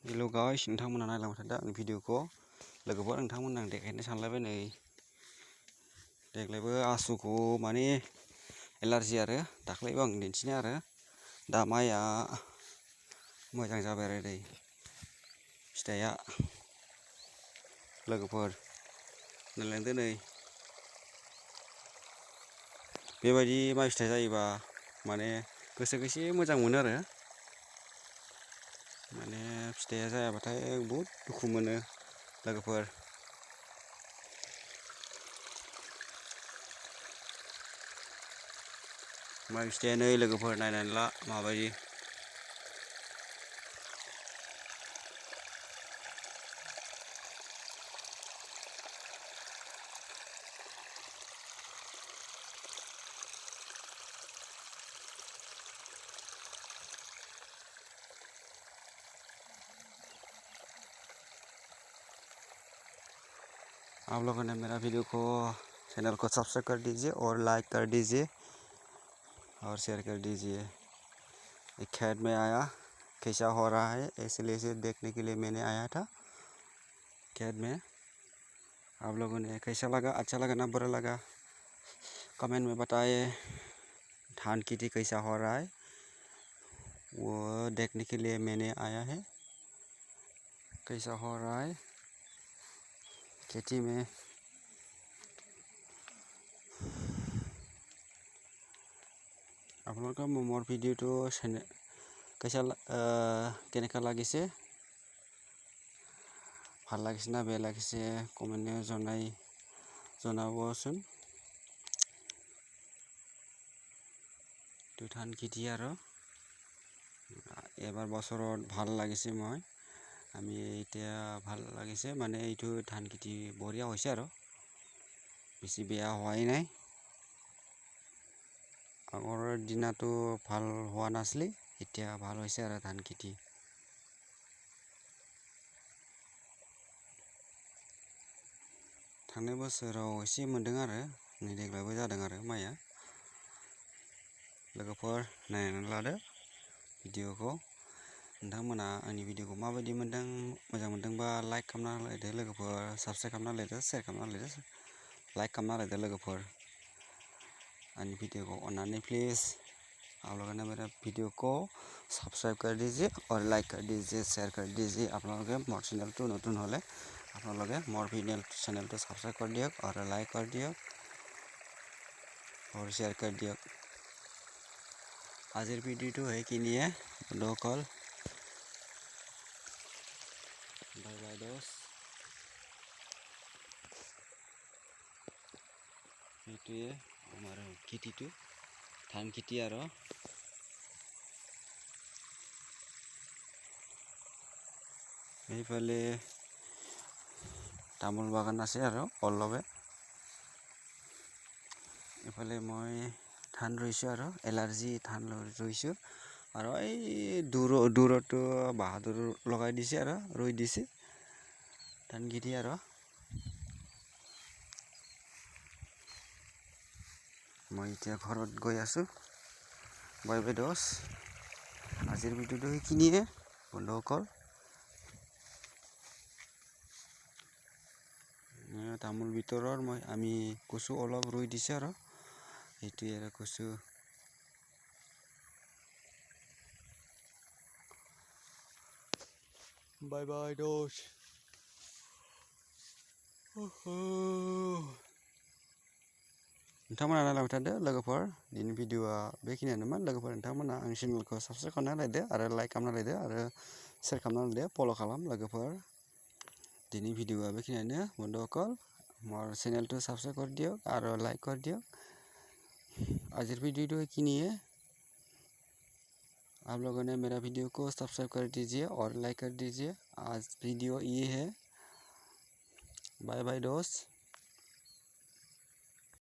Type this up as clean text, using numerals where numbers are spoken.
Hello guys नोंथांमोना नायलांबाय थादों आंनि भिडिअखौ लोगोफोर नोंथांमोना आं देखायनो सानलायबाय नै देग्लायबो आसुखौ माने एलार्जि आरो दाख्लैबो आं दिन्थिनाय आरो दा माइआ मोजां जाबाय आरो दै फिथाइया लोगोफोर नायलांदो नै बेबायदि माइ फिथाइ जायोबा माने गोसोखौ एसे मोजां मोनो आरो माने फिथाइया जायाबाथाय बहुद दुखु मोनो लोगोफोर माइ फिथाइया नै लोगोफोर नायनानै ला माबायदि आप लोगों ने मेरा वीडियो को चैनल को सब्सक्राइब कर दीजिए और लाइक कर दीजिए और शेयर कर दीजिए। एक खेत में आया कैसा हो रहा है इसलिए इसे देखने के लिए मैंने आया था खेत में। आप लोगों ने कैसा लगा, अच्छा लगा ना बुरा लगा कमेंट में बताइए। धान खेती कैसा हो रहा है वो देखने के लिए मैंने आया है, कैसा हो रहा है खेती में। आप लोग का मोर भिडिओ तो कैसा केनेका लागिसे ভাল লাগিছে না বেয়া লাগিছে কমেন্টে জনাবচোন। তো ধান খেতি আৰু এবাৰ বছৰত ভাল লাগিছে মই আমি এতিয়া ভাল লাগিছে মানে এইটো ধান খেতি বঢ়িয়া হৈছে আৰু বেছি বেয়া হোৱাই নাই। আগৰ দিনাটো ভাল হোৱা নাছিলে এতিয়া ভাল হৈছে আৰু ধান খেতি। थांनाय बोसोराव एसे मोनदों आरो नै देग्लायबो जादों आरो माइया। लोगोफोर नायनानै लादो भिडिअखौ। नोंथांमोना आंनि भिडिअखौ माबायदि मोनदों, मोजां मोनदोंबा लाइक खालामना लायदो लोगोफोर, साबस्क्राइब खालामना लायदो, शेयार खालामना लायदो, लाइक खालामना लायदो लोगोफोर। आंनि भिडिअखौ अन्नानै प्लीज आप लोगों ने मेरा वीडियो को सब्सक्राइब कर दीजिए और लाइक कर दीजिए, शेयर कर दीजिए। आप लोगों के मोर चैनल तो नतुन हले आप लोग मोर वीडियो चैनल तो सब्सक्राइब कर दियो और लाइक कर दियो और शेयर कर दियो। आजिर भिडिओ तो है कि नहीं है बंधुসকল बाय बाय दोस्त। এইটোৱে আমাৰ খেতিটো ধান খেতি আৰু এইফালে তামোল বাগান আছে আৰু অলপে। এইফালে মই ধান ৰুইছোঁ আৰু এলাৰ্জি ধান ৰুইছোঁ আৰু এই দূৰতো বাহাদুৰ লগাই দিছে আৰু ৰুই দিছে ধান খেতি আৰু। মই এতিয়া ঘৰত গৈ আছোঁ। বাই বাই দোষ। আজিৰ ভিডিঅ'টো সেইখিনিয়ে বন্ধুসকল। তামোল ভিতৰৰ আমি কচু অলপ ৰুই দিছে আৰু সেইটোৱে আৰু কচু। बाय बाय दोष। नोंथांमोना नायलांबाय थादो लोगोफोर। दिनै भिडिअआ बेखिनियानोमोन लोगोफोर। नोंथांमोना आंनि चेनेलखौ साबस्क्राइब खालामना लायदो आरो लाइक खालामना लायदो आरो शेयार खालामना लायदो, फल' खालाम लोगोफोर। दिनै भिडिअआ बेखिनियानो बंधुসকল। मोर चैनल तो सब्सक्राइब कर दियो और लाइक कर दियो। आजिर वीडियो तो कि नहीं है, आप लोगों ने मेरा वीडियो को सब्सक्राइब कर दीजिए और लाइक कर दीजिए। आज वीडियो ये है। बाय बाय दोस्त।